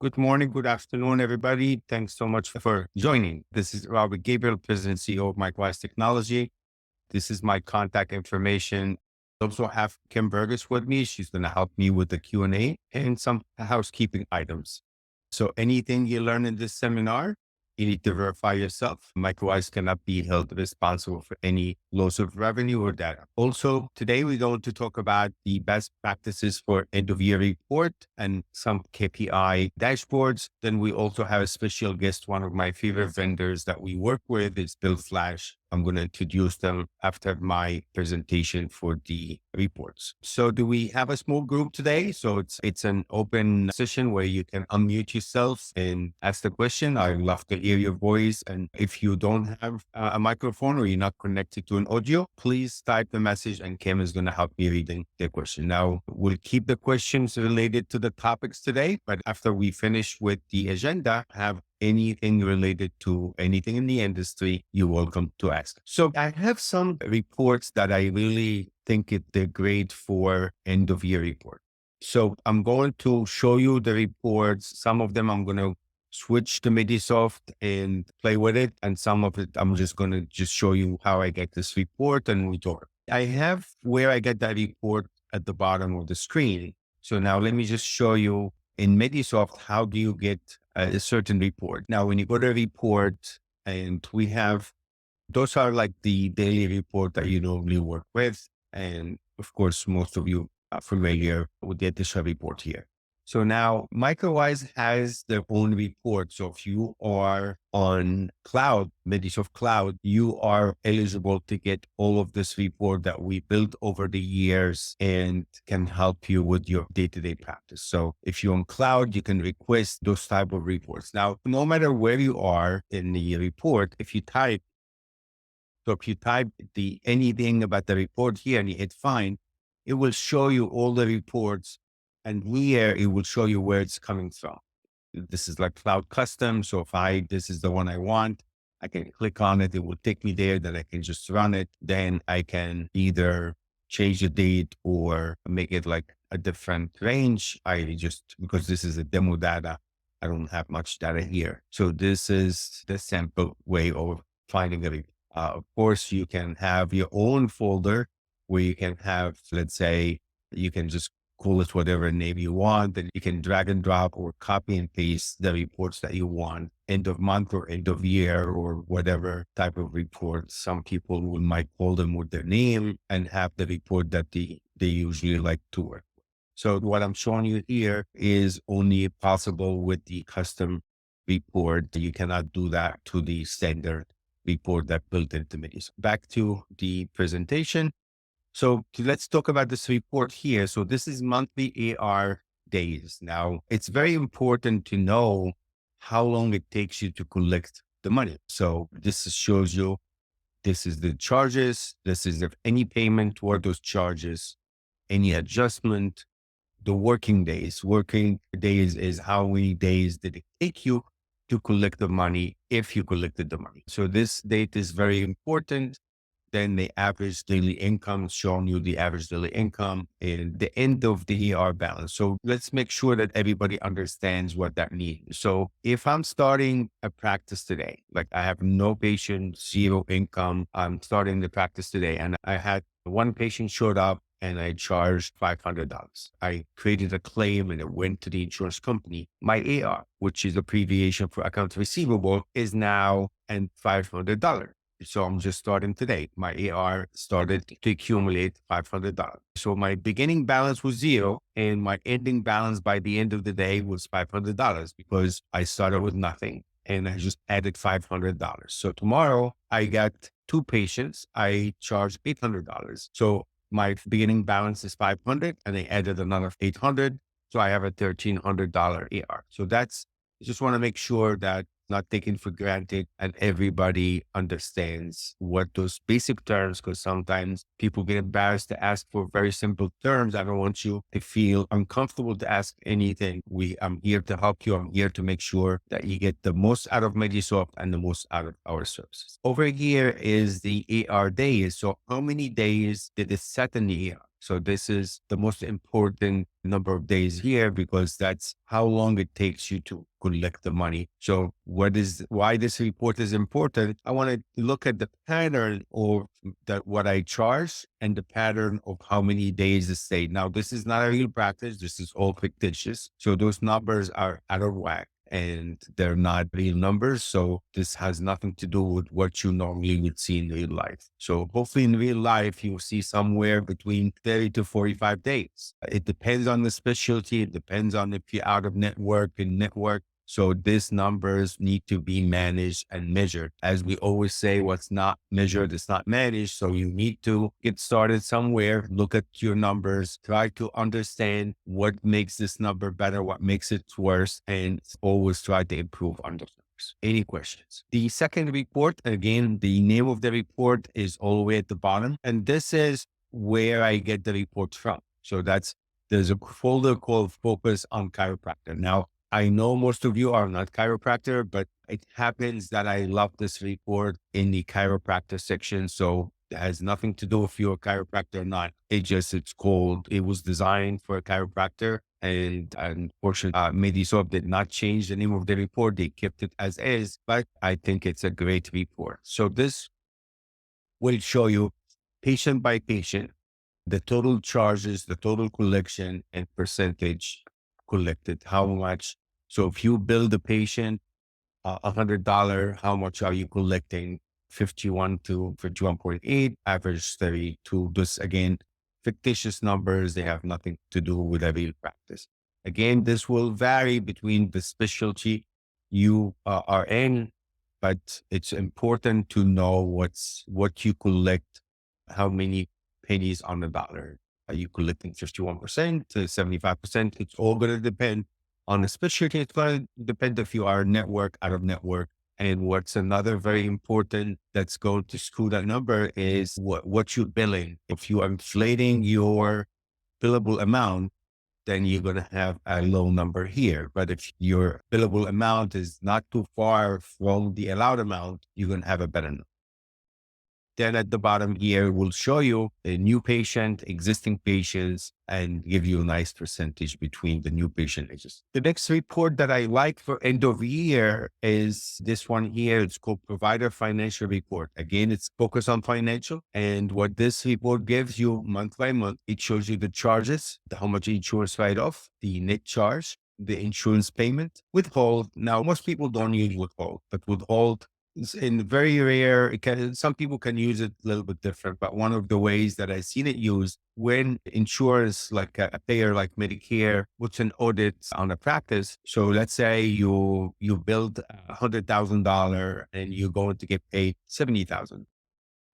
Good morning, good afternoon, everybody. Thanks so much for joining. This is Robert Gabriel, President and CEO of Microwise Technology. This is my contact information. I also have Kim Burgess with me. She's going to help me with the Q&A and some housekeeping items. So anything you learn in this seminar, you need to verify yourself. Microwise cannot be held responsible for any loss of revenue or data. Also, today we're going to talk about the best practices for end of year report and some KPI dashboards. Then we also have a special guest. One of my favorite vendors that we work with is Bill Flash. I'm going to introduce them after my presentation for the reports. So do we have a small group today? So it's an open session where you can unmute yourself and ask the question. I'd love to hear your voice. And if you don't have a microphone or you're not connected to an audio, please type the message and Kim is going to help me reading the question. Now, we'll keep the questions related to the topics today, but after we finish with the agenda, have anything related to anything in the industry, you're welcome to ask. So I have some reports that I really think they're great for end of year report. So I'm going to show you the reports. Some of them I'm going to switch to Medisoft and play with it. And some of it, I'm just going to just show you how I get this report and we talk. I have where I get that report at the bottom of the screen. So now let me just show you in Medisoft, how do you get a certain report? Now, when you go to report and we have, those are like the daily report that you normally work with. And of course, most of you are familiar with the additional report here. So now Microwise has their own report. So if you are on cloud, Medisoft Cloud, you are eligible to get all of this report that we built over the years and can help you with your day-to-day practice. So if you're on cloud, you can request those type of reports. Now, no matter where you are in the report, if you type the anything about the report here and you hit find, it will show you all the reports. And here it will show you where it's coming from. This is like cloud custom. So if this is the one I want, I can click on it. It will take me there. Then I can just run it. Then I can either change the date or make it like a different range. Because this is a demo data, I don't have much data here. So this is the sample way of finding a report. Of course, you can have your own folder where you can have, let's say, you can just call it whatever name you want, and you can drag and drop or copy and paste the reports that you want, end of month or end of year or whatever type of report. Some people might call them with their name and have the report that they usually like to work with. So what I'm showing you here is only possible with the custom report. You cannot do that to the standard report that built into Medisoft. Back to the presentation. So let's talk about this report here. So this is monthly AR days. Now, it's very important to know how long it takes you to collect the money. So shows you, this is the charges. This is if any payment toward those charges, any adjustment, the working days. Working days is how many days did it take you to collect the money if you collected the money. So this date is very important. Then the average daily income, showing you the average daily income and the end of the ER balance. So let's make sure that everybody understands what that means. So if I'm starting a practice today, like I have no patient, zero income, I'm starting the practice today. And I had one patient showed up and I charged $500. I created a claim and it went to the insurance company. My AR, which is abbreviation for accounts receivable, is now at $500. So I'm just starting today. My AR started to accumulate $500. So my beginning balance was zero and my ending balance by the end of the day was $500 because I started with nothing and I just added $500. So tomorrow I got two patients. I charged $800. So my beginning balance is 500 and I added another 800. So I have a $1,300 AR. So I just want to make sure that not taken for granted and everybody understands what those basic terms, because sometimes people get embarrassed to ask for very simple terms. I don't want you to feel uncomfortable to ask anything. I'm here to help you. I'm here to make sure that you get the most out of Medisoft and the most out of our services. Over here is the AR days. So how many days did it set in the AR? So this is the most important number of days here because that's how long it takes you to collect the money. So why this report is important? I want to look at the pattern of what I charge and the pattern of how many days it stayed. Now, this is not a real practice. This is all fictitious. So those numbers are out of whack and they're not real numbers. So this has nothing to do with what you normally would see in real life. So hopefully in real life, you'll see somewhere between 30 to 45 days. It depends on the specialty. It depends on if you're out of network and network. So these numbers need to be managed and measured. As we always say, what's not measured is not managed. So you need to get started somewhere, look at your numbers, try to understand what makes this number better, what makes it worse, and always try to improve on those numbers. Any questions? The second report, again, the name of the report is all the way at the bottom. And this is where I get the report from. So there's a folder called Focus on Chiropractor. Now, I know most of you are not chiropractor, but it happens that I love this report in the chiropractor section. So it has nothing to do if you're a chiropractor or not. It was designed for a chiropractor. And unfortunately, Medisoft did not change the name of the report. They kept it as is, but I think it's a great report. So this will show you patient by patient, the total charges, the total collection and percentage collected, how much. So if you bill the patient $100, how much are you collecting? 51 to 51.8, average 32. This again, fictitious numbers. They have nothing to do with a real practice. Again, this will vary between the specialty you are in, but it's important to know what you collect, how many pennies on the dollar. Are you collecting 51% to 75%? It's all going to depend on the specialty. It's going to depend if you are network, out of network. And what's another very important that's going to screw that number is what you're billing. If you are inflating your billable amount, then you're going to have a low number here. But if your billable amount is not too far from the allowed amount, you're going to have a better number. Then at the bottom here, we'll show you a new patient, existing patients, and give you a nice percentage between the new patient ages. The next report that I like for end of year is this one here. It's called Provider Financial Report. Again, it's focused on financial. And what this report gives you month by month, it shows you the charges, how much insurance write-off, the net charge, the insurance payment, withhold. Now, most people don't use withhold, but withhold in very rare, some people can use it a little bit different, but one of the ways that I've seen it used when insurance, like a payer like Medicare, puts an audit on a practice. So let's say you build $100,000 and you're going to get paid 70,000,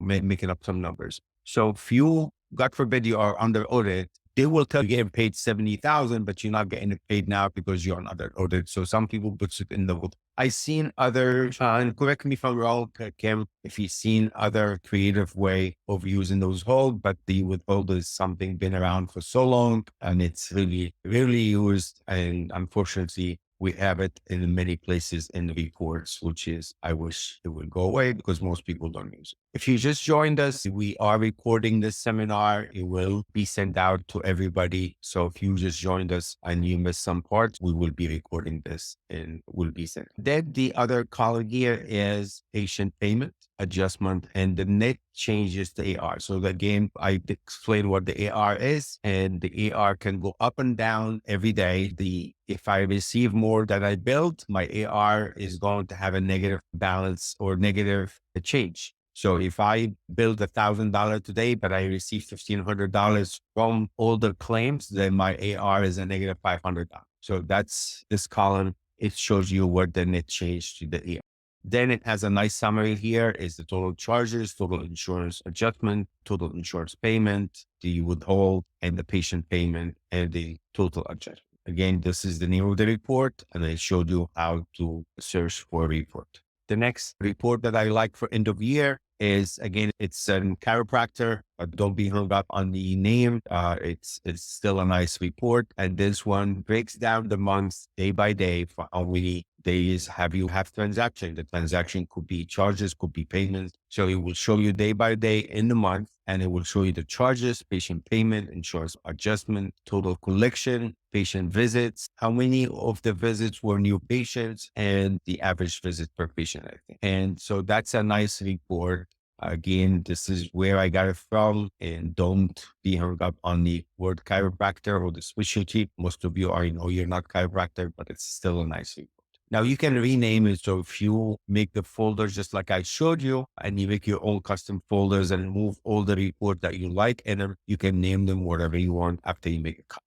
making up some numbers. So if you, God forbid, you are under audit, they will tell you getting paid 70,000, but you're not getting it paid now because you're on under audit. So some people put it in the book. I've seen other, and correct me if I'm wrong, Kim, if you've seen other creative way of using those hold, but the withhold is something been around for so long and it's really, really used. And unfortunately, we have it in many places in the reports, which is, I wish it would go away because most people don't use it. If you just joined us, we are recording this seminar. It will be sent out to everybody. So if you just joined us and you missed some parts, we will be recording this and will be sent. Then the other column here is patient payment adjustment and the net changes the AR. So again, I explained what the AR is, and the AR can go up and down every day. If I receive more than I build, my AR is going to have a negative balance or negative change. So if I build $1,000 today, but I receive $1,500 from all the claims, then my AR is a negative $500. So that's this column. It shows you what the net change to the AR. Then it has a nice summary here is the total charges, total insurance adjustment, total insurance payment, the withhold, and the patient payment, and the total adjustment. Again, this is the name of the report, and I showed you how to search for a report. The next report that I like for end of year is, again, it's a chiropractor, but don't be hung up on the name. It's still a nice report. And this one breaks down the months day by day for how many days you have transaction. The transaction could be charges, could be payments. So it will show you day by day in the month and it will show you the charges, patient payment, insurance adjustment, total collection, patient visits, how many of the visits were new patients, and the average visit per patient, I think. And so that's a nice report. Again, this is where I got it from, and don't be hung up on the word chiropractor or the specialty. Most of you already know you're not chiropractor, but it's still a nice report. Now you can rename it. So if you make the folders just like I showed you, and you make your own custom folders and move all the report that you like, and then you can name them whatever you want after you make a copy.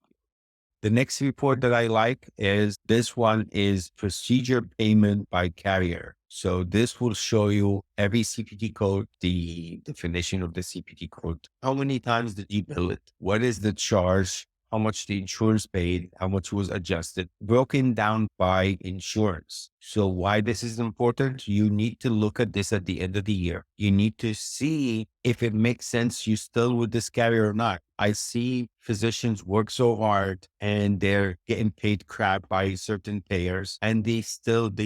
The next report that I like is this one is procedure payment by carrier. So this will show you every CPT code, the definition of the CPT code. How many times did you bill it? What is the charge? How much the insurance paid? How much was adjusted? Broken down by insurance. So why this is important? You need to look at this at the end of the year. You need to see if it makes sense you still with this carrier or not. I see physicians work so hard and they're getting paid crap by certain payers, and they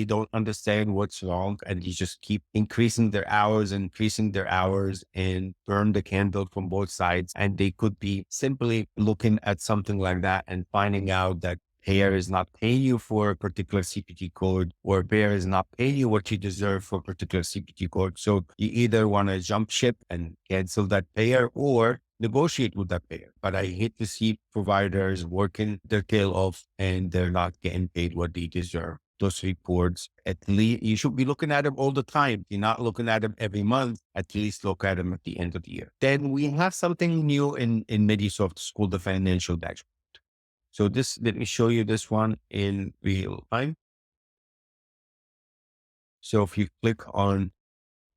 don't understand what's wrong, and they just keep increasing their hours and burn the candle from both sides. And they could be simply looking at something like that and finding out that payer is not paying you for a particular CPT code, or payer is not paying you what you deserve for a particular CPT code. So you either want to jump ship and cancel that payer or negotiate with that payer. But I hate to see providers working their tail off and they're not getting paid what they deserve. Those reports, at least you should be looking at them all the time. You're not looking at them every month. At least look at them at the end of the year. Then we have something new in Medisoft. It's called the financial dashboard. So let me show you this one in real time. So if you click on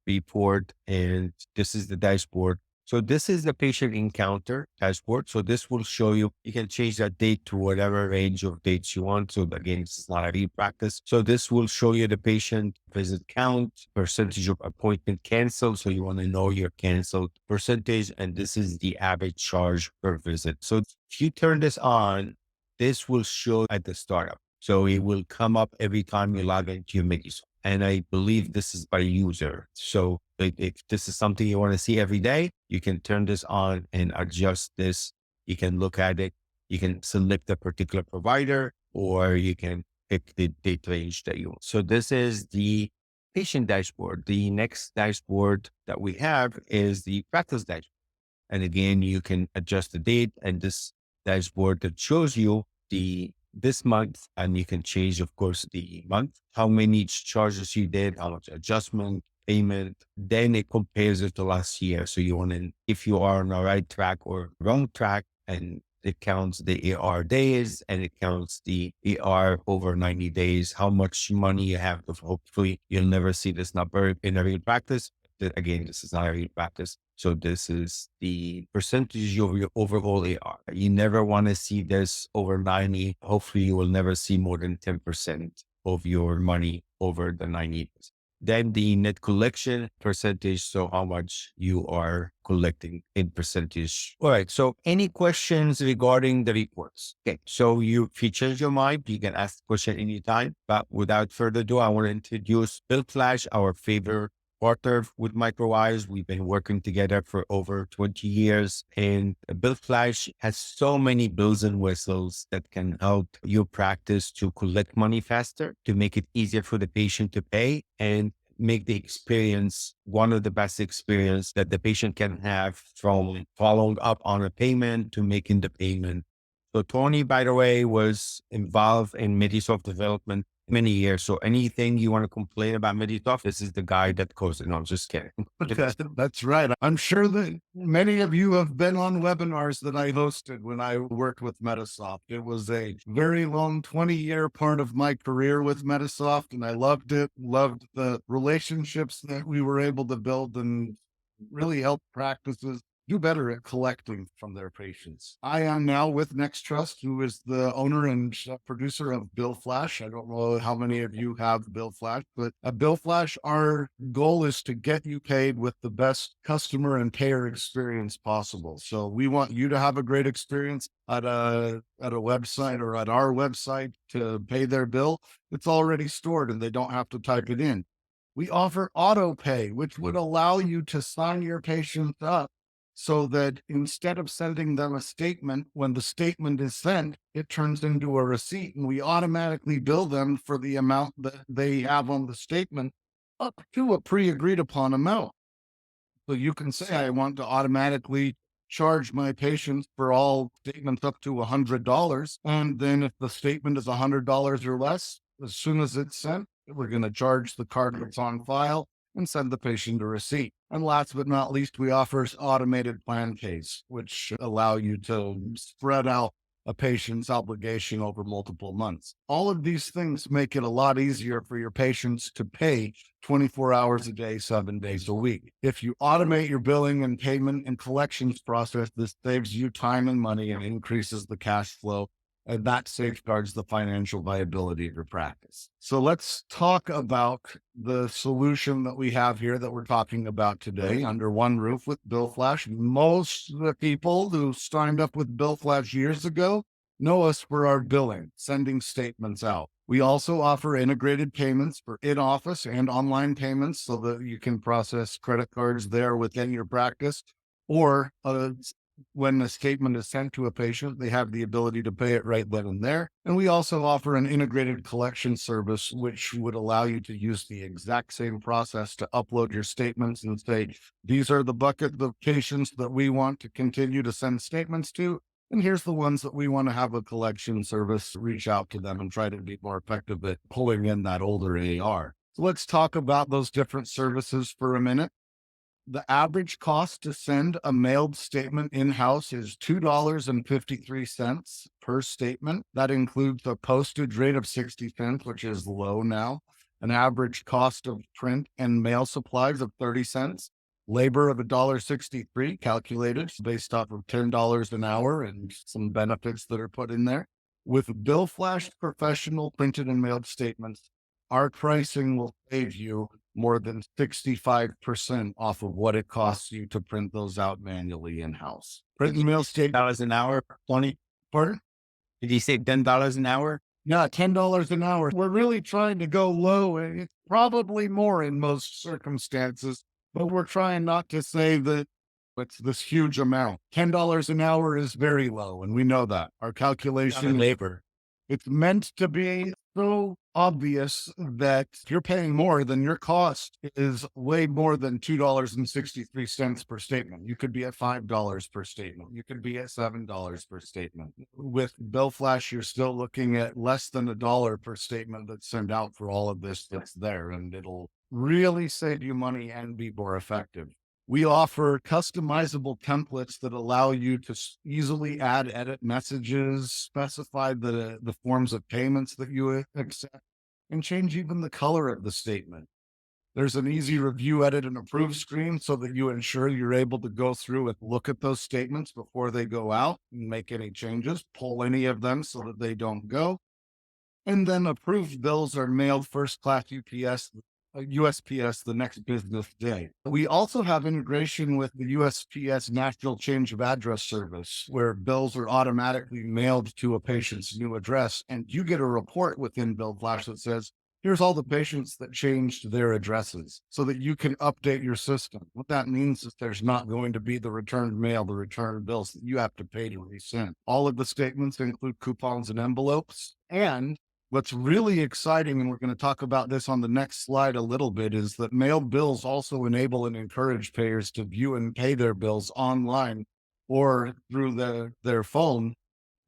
report, and this is the dashboard. So this is the patient encounter dashboard. So this will show you, you can change that date to whatever range of dates you want. So again, this is not a real practice. So this will show you the patient visit count, percentage of appointment canceled. So you want to know your canceled percentage. And this is the average charge per visit. So if you turn this on, this will show at the startup. So it will come up every time you log into your Medisoft. And I believe this is by user. So if this is something you want to see every day, you can turn this on and adjust this. You can look at it. You can select a particular provider, or you can pick the date range that you want. So this is the patient dashboard. The next dashboard that we have is the practice dashboard. And again, you can adjust the date, and this dashboard that shows you this month, and you can change, of course, the month, how many charges you did, how much adjustment, payment. Then it compares it to last year. So you want to, if you are on the right track or wrong track, and it counts the AR days and it counts the AR over 90 days, how much money you have. Hopefully you'll never see this number in a real practice. Again, this is not a real practice. So this is the percentage of your overall AR. You never want to see this over 90. Hopefully you will never see more than 10% of your money over the 90 days. Then the net collection percentage. So how much you are collecting in percentage. All right. So any questions regarding the reports? Okay. So if you change your mind, you can ask the question anytime. But without further ado, I want to introduce Bill Flash, our favorite partner with MicroWise. We've been working together for over 20 years, and Bill Flash has so many bells and whistles that can help your practice to collect money faster, to make it easier for the patient to pay, and make the experience one of the best experience that the patient can have, from following up on a payment to making the payment. So Tony, by the way, was involved in Medisoft development many years. So anything you want to complain about Medisoft, this is the guy that goes, no, I'm just kidding. That's right. I'm sure that many of you have been on webinars that I hosted when I worked with Medisoft. It was a very long 20-year part of my career with Medisoft, and I loved it, loved the relationships that we were able to build, and really help practices do better at collecting from their patients. I am now with Next Trust, who is the owner and producer of Bill Flash. I don't know how many of you have Bill Flash, but at Bill Flash, our goal is to get you paid with the best customer and payer experience possible. So we want you to have a great experience at a website or at our website to pay their bill. It's already stored and they don't have to type it in. We offer auto pay, which would allow you to sign your patients up so that instead of sending them a statement, when the statement is sent, it turns into a receipt and we automatically bill them for the amount that they have on the statement up to a pre agreed upon amount. So you can say, I want to automatically charge my patients for all statements up to $100. And then if the statement is $100 or less, as soon as it's sent, we're going to charge the card that's on file and send the patient a receipt. And last but not least, we offer automated plan case, which allow you to spread out a patient's obligation over multiple months. All of these things make it a lot easier for your patients to pay 24 hours a day, 7 days a week. If you automate your billing and payment and collections process, this saves you time and money and increases the cash flow, and that safeguards the financial viability of your practice. So let's talk about the solution that we have here that we're talking about today under one roof with BillFlash. Most of the people who signed up with BillFlash years ago know us for our billing, sending statements out. We also offer integrated payments for in-office and online payments so that you can process credit cards there within your practice, or when a statement is sent to a patient, they have the ability to pay it right then and there. And we also offer an integrated collection service, which would allow you to use the exact same process to upload your statements and say, these are the bucket of patients that we want to continue to send statements to. And here's the ones that we want to have a collection service reach out to them and try to be more effective at pulling in that older AR. So let's talk about those different services for a minute. The average cost to send a mailed statement in-house is $2.53 per statement. That includes a postage rate of 60 cents, which is low now, an average cost of print and mail supplies of 30 cents, labor of $1.63 calculated based off of $10 an hour and some benefits that are put in there. With BillFlash professional printed and mailed statements, our pricing will save you more than 65% off of what it costs you to print those out manually in-house. Print and mail statement $dollars an hour, 20. pardon? Did you say $10 an hour? Yeah, $10 an hour. We're really trying to go low, and it's probably more in most circumstances, but we're trying not to say that it's this huge amount. $10 an hour is very low, and we know that. Our calculation Labor. it's meant to be so obvious that you're paying more than your cost is way more than $2.63 per statement. You could be at $5 per statement. You could be at $7 per statement. With BillFlash, you're still looking at less than $1 per statement that's sent out for all of this that's there, and it'll really save you money and be more effective. We offer customizable templates that allow you to easily add, edit messages, specify the forms of payments that you accept, and change even the color of the statement. There's an easy review, edit, and approve screen so that you ensure you're able to go through and look at those statements before they go out and make any changes, pull any of them so that they don't go. And then approved bills are mailed first class USPS the next business day. We also have integration with the USPS National Change of Address Service, where bills are automatically mailed to a patient's new address, and you get a report within BillFlash that says, here's all the patients that changed their addresses so that you can update your system. What that means is there's not going to be the returned mail, the returned bills that you have to pay to resend. All of the statements include coupons and envelopes. And what's really exciting, and we're going to talk about this on the next slide a little bit, is that mailed bills also enable and encourage payers to view and pay their bills online or through their phone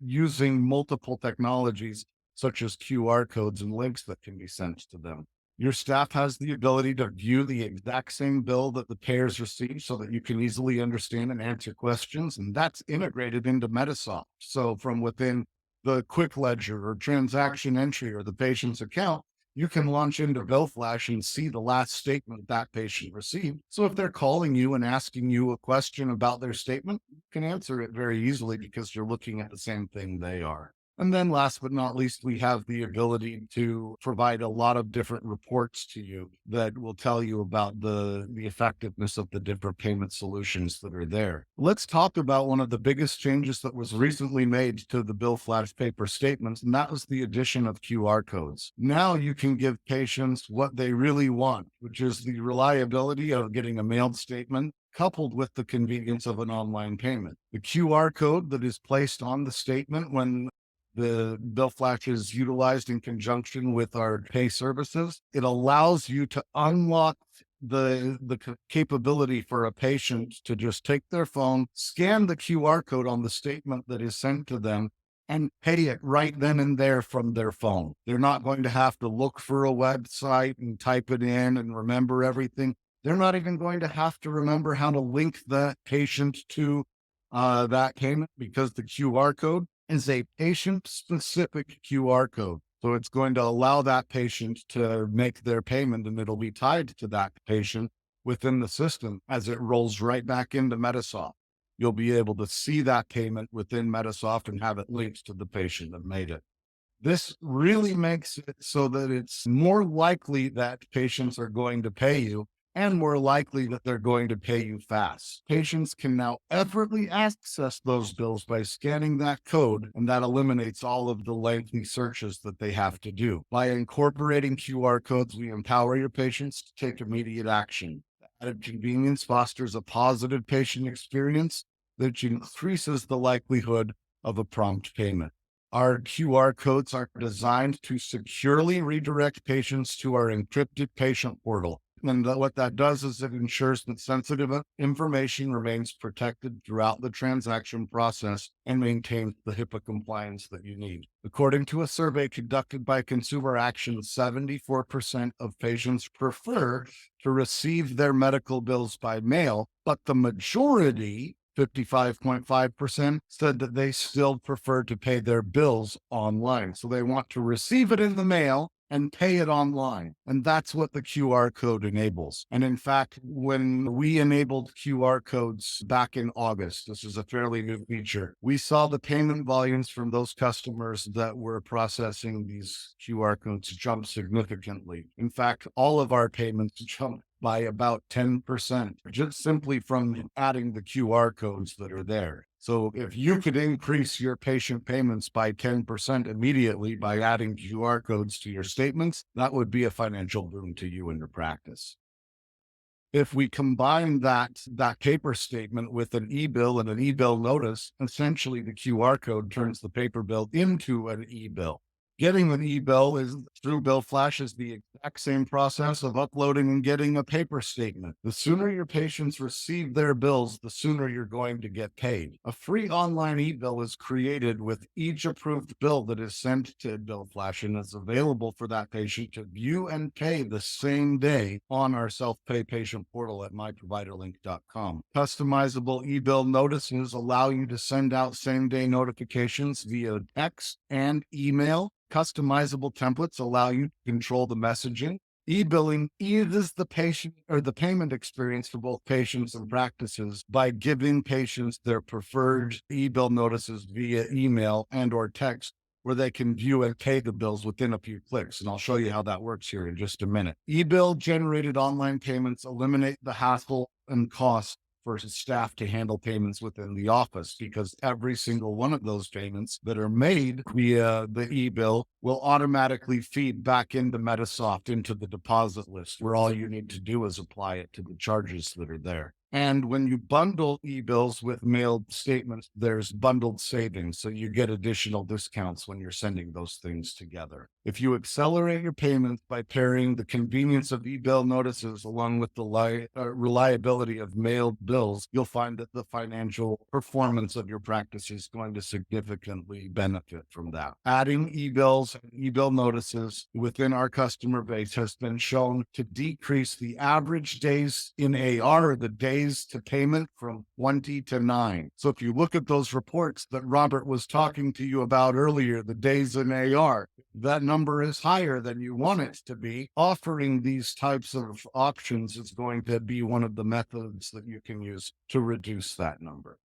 using multiple technologies such as QR codes and links that can be sent to them. Your staff has the ability to view the exact same bill that the payers receive so that you can easily understand and answer questions. And that's integrated into Medisoft. So from within the quick ledger or transaction entry or the patient's account, you can launch into BillFlash and see the last statement that patient received. So if they're calling you and asking you a question about their statement, you can answer it very easily because you're looking at the same thing they are. And then last but not least, we have the ability to provide a lot of different reports to you that will tell you about the effectiveness of the different payment solutions that are there. Let's talk about one of the biggest changes that was recently made to the bill flash paper statements, and that was the addition of QR codes. Now you can give patients what they really want, which is the reliability of getting a mailed statement coupled with the convenience of an online payment. The QR code that is placed on the statement when the bill flash is utilized in conjunction with our pay services. It allows you to unlock the capability for a patient to just take their phone, scan the QR code on the statement that is sent to them, and pay it right then and there from their phone. They're not going to have to look for a website and type it in and remember everything. They're not even going to have to remember how to link that patient to that payment, because the QR code is a patient specific QR code. So it's going to allow that patient to make their payment, and it'll be tied to that patient within the system as it rolls right back into Medisoft. You'll be able to see that payment within Medisoft and have it linked to the patient that made it. This really makes it so that it's more likely that patients are going to pay you, and more likely that they're going to pay you fast. Patients can now effortlessly access those bills by scanning that code, and that eliminates all of the lengthy searches that they have to do. By incorporating QR codes, we empower your patients to take immediate action. Added convenience fosters a positive patient experience that increases the likelihood of a prompt payment. Our QR codes are designed to securely redirect patients to our encrypted patient portal. And what that does is it ensures that sensitive information remains protected throughout the transaction process and maintains the HIPAA compliance that you need. According to a survey conducted by Consumer Action, 74% of patients prefer to receive their medical bills by mail, but the majority, 55.5%, said that they still prefer to pay their bills online. So they want to receive it in the mail and pay it online. And that's what the QR code enables. And in fact, when we enabled QR codes back in August, this is a fairly new feature, we saw the payment volumes from those customers that were processing these QR codes jump significantly. In fact, all of our payments jumped by about 10%, just simply from adding the QR codes that are there. So if you could increase your patient payments by 10% immediately by adding QR codes to your statements, that would be a financial boon to you in your practice. If we combine that paper statement with an e-bill and an e-bill notice, essentially the QR code turns the paper bill into an e-bill. Getting an e-bill is through Bill Flash is the exact same process of uploading and getting a paper statement. The sooner your patients receive their bills, the sooner you're going to get paid. A free online e-bill is created with each approved bill that is sent to Bill Flash and is available for that patient to view and pay the same day on our self-pay patient portal at myproviderlink.com. Customizable e-bill notices allow you to send out same-day notifications via text and email. Customizable templates allow you to control the messaging. E-billing eases the patient or the payment experience for both patients and practices by giving patients their preferred e-bill notices via email and or text, where they can view and pay the bills within a few clicks. And I'll show you how that works here in just a minute. E-bill generated online payments eliminate the hassle and cost for staff to handle payments within the office, because every single one of those payments that are made via the e-bill will automatically feed back into Medisoft, into the deposit list, where all you need to do is apply it to the charges that are there. And when you bundle e-bills with mailed statements, there's bundled savings. So you get additional discounts when you're sending those things together. If you accelerate your payments by pairing the convenience of e-bill notices along with the reliability of mailed bills, you'll find that the financial performance of your practice is going to significantly benefit from that. Adding e-bills and e-bill notices within our customer base has been shown to decrease the average days in AR, the days to payment, from 20 to 9. So if you look at those reports that Robert was talking to you about earlier, the days in AR, that number is higher than you want it to be. Offering these types of options is going to be one of the methods that you can use to reduce that number.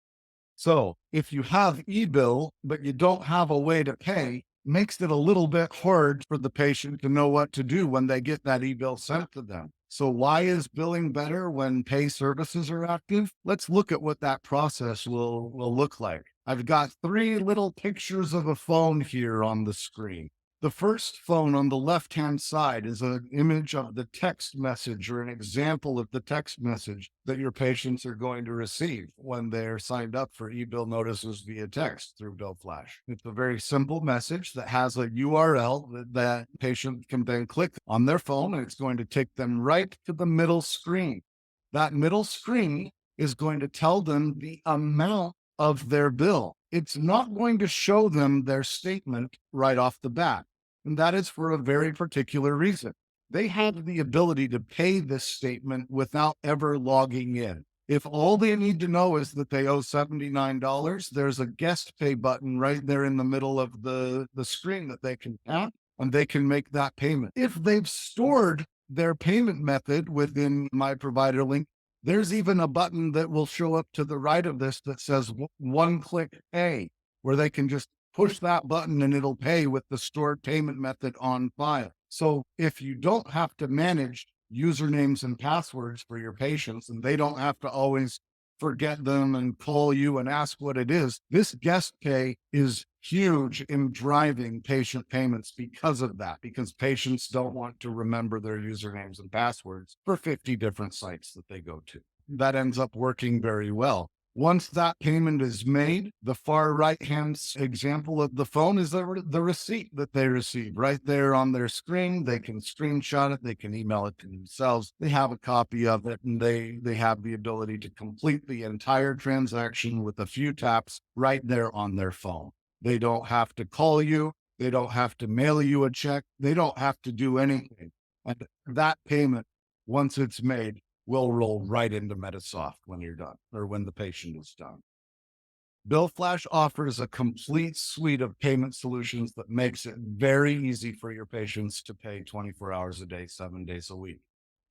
So if you have e-bill, but you don't have a way to pay, makes it a little bit hard for the patient to know what to do when they get that e-bill sent to them. So why is billing better when pay services are active? Let's look at what that process will look like. I've got three little pictures of a phone here on the screen. The first phone on the left-hand side is an image of the text message or an example of the text message that your patients are going to receive when they're signed up for e-bill notices via text through Bill Flash. It's a very simple message that has a URL that patient can then click on their phone, and it's going to take them right to the middle screen. That middle screen is going to tell them the amount of their bill. It's not going to show them their statement right off the bat. And that is for a very particular reason. They have the ability to pay this statement without ever logging in. If all they need to know is that they owe $79, there's a guest pay button right there in the middle of the screen that they can tap and they can make that payment. If they've stored their payment method within My Provider Link, there's even a button that will show up to the right of this that says one click pay, where they can just push that button and it'll pay with the stored payment method on file. So if you don't have to manage usernames and passwords for your patients and they don't have to always forget them and call you and ask what it is, this guest pay is huge in driving patient payments because of that, because patients don't want to remember their usernames and passwords for 50 different sites that they go to. That ends up working very well. Once that payment is made, the far right-hand example of the phone is the receipt that they receive right there on their screen. They can screenshot it. They can email it to themselves. They have a copy of it, and they have the ability to complete the entire transaction with a few taps right there on their phone. They don't have to call you. They don't have to mail you a check. They don't have to do anything. And that payment, once it's made, will roll right into Medisoft when you're done or when the patient is done. Bill Flash offers a complete suite of payment solutions that makes it very easy for your patients to pay 24 hours a day, 7 days a week.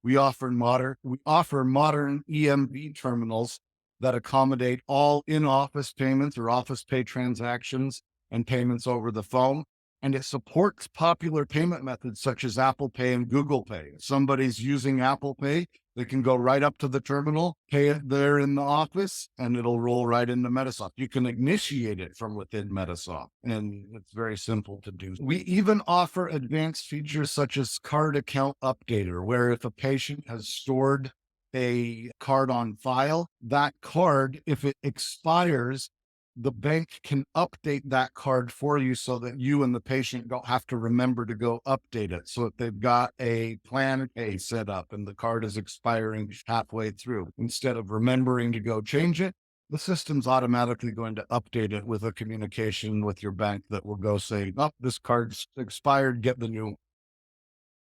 We offer modern EMV terminals that accommodate all in-office payments or office pay transactions and payments over the phone. And it supports popular payment methods such as Apple Pay and Google Pay. If somebody's using Apple Pay, they can go right up to the terminal, pay it there in the office, and it'll roll right into Medisoft. You can initiate it from within Medisoft, and it's very simple to do. We even offer advanced features such as card account updater, where if a patient has stored a card on file, that card, if it expires, the bank can update that card for you so that you and the patient don't have to remember to go update it. So if they've got a plan A set up and the card is expiring halfway through, instead of remembering to go change it, the system's automatically going to update it with a communication with your bank that will go say, oh, this card's expired, get the new.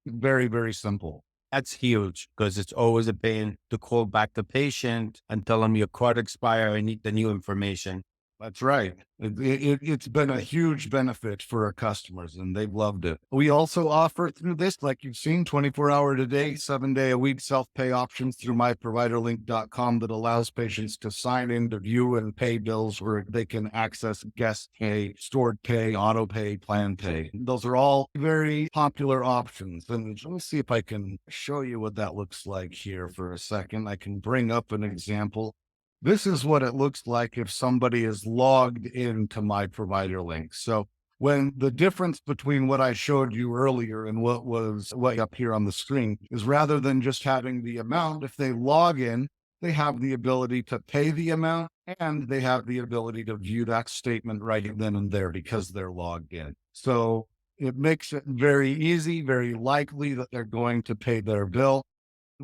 Very, very simple. That's huge because it's always a pain to call back the patient and tell them your card expired. I need the new information. That's right. It's been a huge benefit for our customers and they've loved it. We also offer through this, like you've seen, 24-hour a day, 7-day a week self-pay options through myproviderlink.com that allows patients to sign in to view and pay bills where they can access guest pay, stored pay, auto pay, plan pay. Those are all very popular options. And let me see if I can show you what that looks like here for a second. I can bring up an example. This is what it looks like if somebody is logged into My Provider Link. So when the difference between what I showed you earlier and what was way up here on the screen is rather than just having the amount, if they log in, they have the ability to pay the amount and they have the ability to view that statement right then and there because they're logged in. So it makes it very easy, very likely that they're going to pay their bill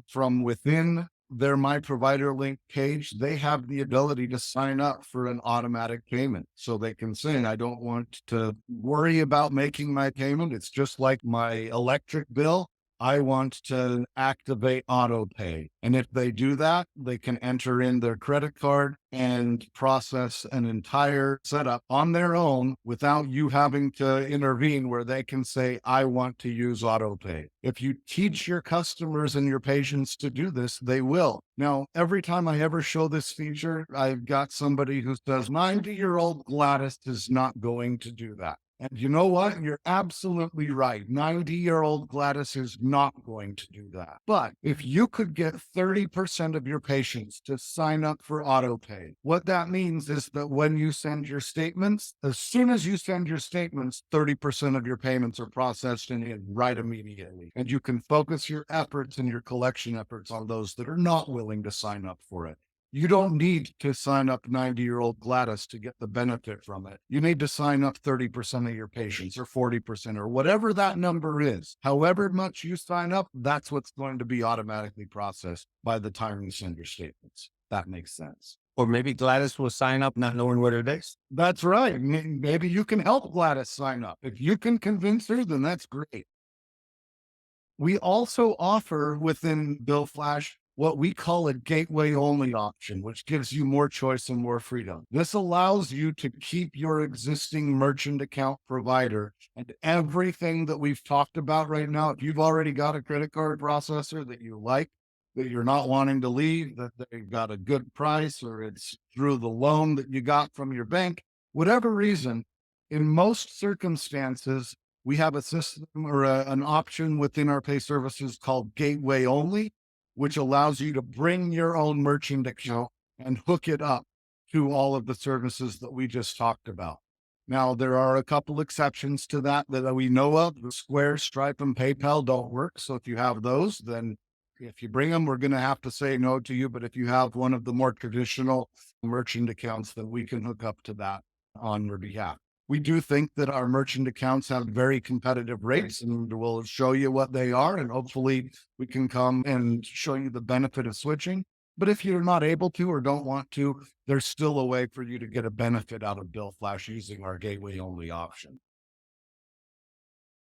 from within their My Provider Link page. They have the ability to sign up for an automatic payment. So they can say, I don't want to worry about making my payment. It's just like my electric bill. I want to activate auto pay. And if they do that, they can enter in their credit card and process an entire setup on their own without you having to intervene, where they can say, I want to use auto pay. If you teach your customers and your patients to do this, they will. Now, every time I ever show this feature, I've got somebody who says 90-year-old Gladys is not going to do that. And you know what? You're absolutely right. 90-year-old Gladys is not going to do that. But if you could get 30% of your patients to sign up for auto pay, what that means is that when you send your statements, as soon as you send your statements, 30% of your payments are processed in right immediately. And you can focus your efforts and your collection efforts on those that are not willing to sign up for it. You don't need to sign up 90-year-old Gladys to get the benefit from it. You need to sign up 30% of your patients or 40% or whatever that number is. However much you sign up, that's what's going to be automatically processed by the time you send your statements. That makes sense. Or maybe Gladys will sign up not knowing what it is. That's right. Maybe you can help Gladys sign up. If you can convince her, then that's great. We also offer within Bill Flash what we call a gateway only option, which gives you more choice and more freedom. This allows you to keep your existing merchant account provider and everything that we've talked about right now. If you've already got a credit card processor that you like, that you're not wanting to leave, that they've got a good price, or it's through the loan that you got from your bank, whatever reason, in most circumstances, we have a system or an option within our pay services called gateway only, which allows you to bring your own merchant account and hook it up to all of the services that we just talked about. Now, there are a couple exceptions to that we know of. The Square, Stripe, and PayPal don't work. So if you have those, then if you bring them, we're going to have to say no to you. But if you have one of the more traditional merchant accounts, then we can hook up to that on your behalf. We do think that our merchant accounts have very competitive rates, and we'll show you what they are. And hopefully we can come and show you the benefit of switching. But if you're not able to or don't want to, there's still a way for you to get a benefit out of Bill Flash using our gateway only option.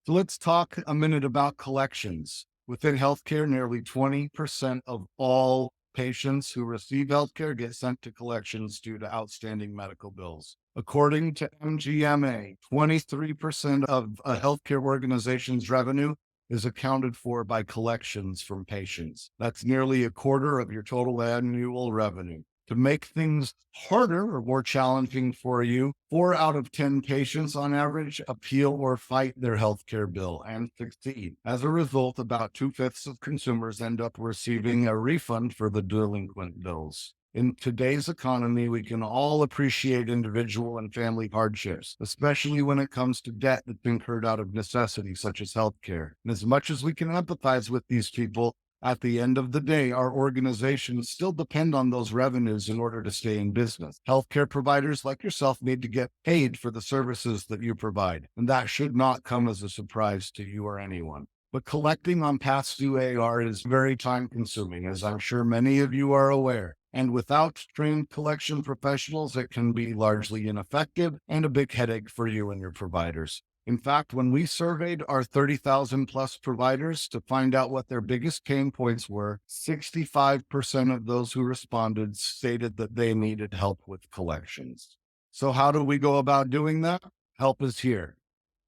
So let's talk a minute about collections. Within healthcare, nearly 20% of all patients who receive healthcare get sent to collections due to outstanding medical bills. According to MGMA, 23% of a healthcare organization's revenue is accounted for by collections from patients. That's nearly a quarter of your total annual revenue. To make things harder or more challenging for you, 4 out of 10 patients on average appeal or fight their healthcare bill and succeed. As a result, about 2/5 of consumers end up receiving a refund for the delinquent bills. In today's economy, we can all appreciate individual and family hardships, especially when it comes to debt that's incurred out of necessity, such as healthcare. And as much as we can empathize with these people, at the end of the day, our organizations still depend on those revenues in order to stay in business. Healthcare providers like yourself need to get paid for the services that you provide, and that should not come as a surprise to you or anyone. But collecting on past due AR is very time consuming, as I'm sure many of you are aware. And without trained collection professionals, it can be largely ineffective and a big headache for you and your providers. In fact, when we surveyed our 30,000 plus providers to find out what their biggest pain points were, 65% of those who responded stated that they needed help with collections. So how do we go about doing that? Help is here.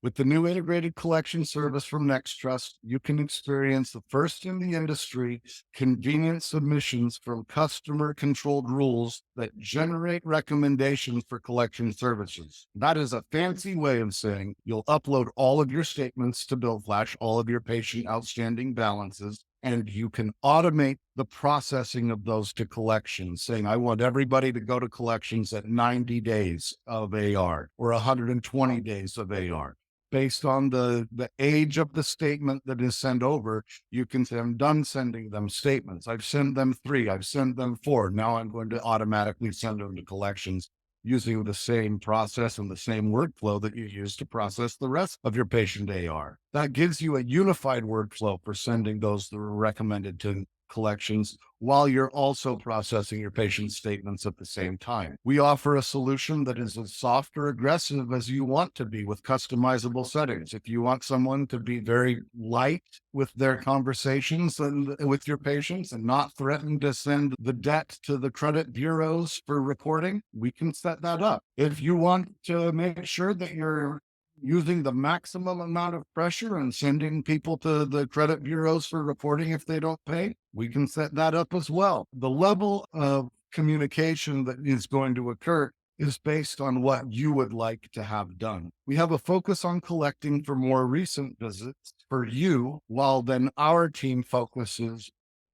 With the new integrated collection service from NextTrust, you can experience the first in the industry convenient submissions from customer-controlled rules that generate recommendations for collection services. That is a fancy way of saying you'll upload all of your statements to Bill Flash, all of your patient outstanding balances, and you can automate the processing of those to collections, saying, I want everybody to go to collections at 90 days of AR or 120 days of AR. Based on the age of the statement that is sent over, you can say, I'm done sending them statements. I've sent them 3, I've sent them 4. Now I'm going to automatically send them to collections using the same process and the same workflow that you use to process the rest of your patient AR. That gives you a unified workflow for sending those that are recommended to collections while you're also processing your patient statements at the same time. We offer a solution that is as soft or aggressive as you want to be with customizable settings. If you want someone to be very light with their conversations and with your patients and not threaten to send the debt to the credit bureaus for reporting, we can set that up. If you want to make sure that you're using the maximum amount of pressure and sending people to the credit bureaus for reporting if they don't pay, we can set that up as well. The level of communication that is going to occur is based on what you would like to have done. We have a focus on collecting for more recent visits for you, while then our team focuses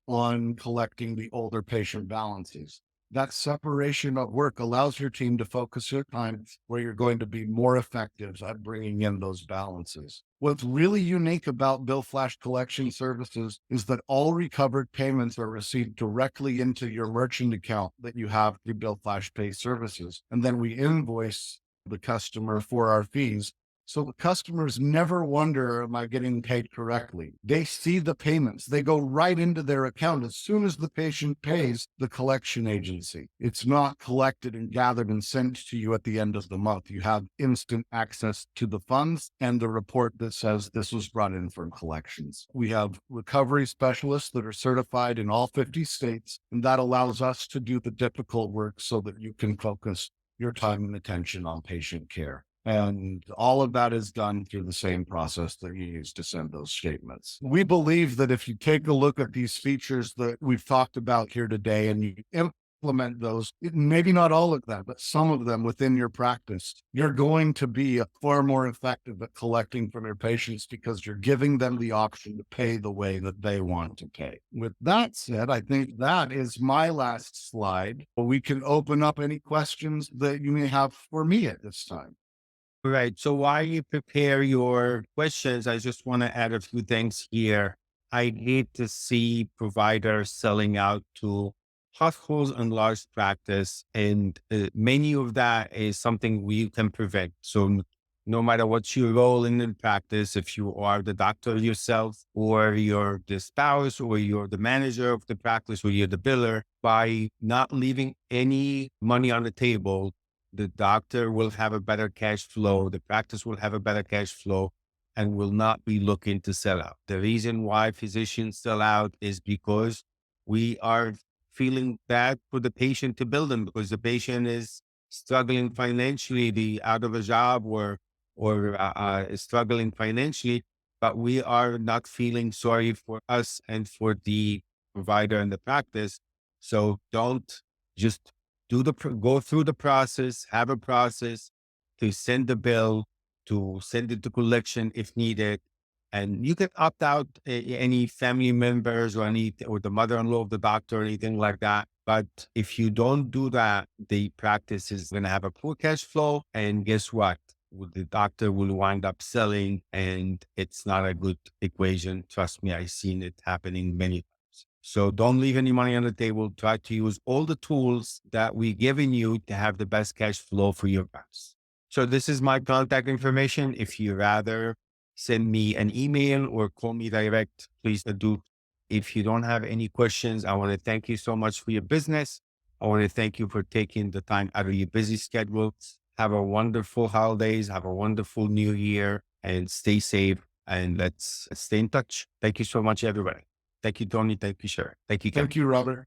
on collecting the older patient balances. That separation of work allows your team to focus your time where you're going to be more effective at bringing in those balances. What's really unique about Bill Flash collection services is that all recovered payments are received directly into your merchant account that you have through Bill Flash Pay services. And then we invoice the customer for our fees. So the customers never wonder, am I getting paid correctly? They see the payments. They go right into their account as soon as the patient pays the collection agency. It's not collected and gathered and sent to you at the end of the month. You have instant access to the funds and the report that says this was brought in from collections. We have recovery specialists that are certified in all 50 states, and that allows us to do the difficult work so that you can focus your time and attention on patient care. And all of that is done through the same process that you use to send those statements. We believe that if you take a look at these features that we've talked about here today and you implement those, maybe not all of them, but some of them within your practice, you're going to be far more effective at collecting from your patients because you're giving them the option to pay the way that they want to pay. With that said, I think that is my last slide. We can open up any questions that you may have for me at this time. Right. So while you prepare your questions, I just want to add a few things here. I hate to see providers selling out to hospitals and large practice, and many of that is something we can prevent. So no matter what your role in the practice, if you are the doctor yourself, or you're the spouse, or you're the manager of the practice, or you're the biller, by not leaving any money on the table, the doctor will have a better cash flow, the practice will have a better cash flow, and will not be looking to sell out. The reason why physicians sell out is because we are feeling bad for the patient to bill them, because the patient is struggling financially, the out of a job, or is struggling financially, but we are not feeling sorry for us and for the provider and the practice. So don't just go through the process, have a process to send the bill, to send it to collection if needed. And you can opt out any family members or the mother-in-law of the doctor or anything like that. But if you don't do that, the practice is going to have a poor cash flow. And guess what? The doctor will wind up selling, and it's not a good equation. Trust me, I've seen it happening many times. So don't leave any money on the table. Try to use all the tools that we're giving you to have the best cash flow for your practice. So this is my contact information. If you rather send me an email or call me direct, please do. If you don't have any questions, I want to thank you so much for your business. I want to thank you for taking the time out of your busy schedule. Have a wonderful holidays. Have a wonderful new year, and stay safe, and let's stay in touch. Thank you so much, everybody. Thank you, Tony. Thank you, sir. Thank you, Kevin. Thank you, Robert.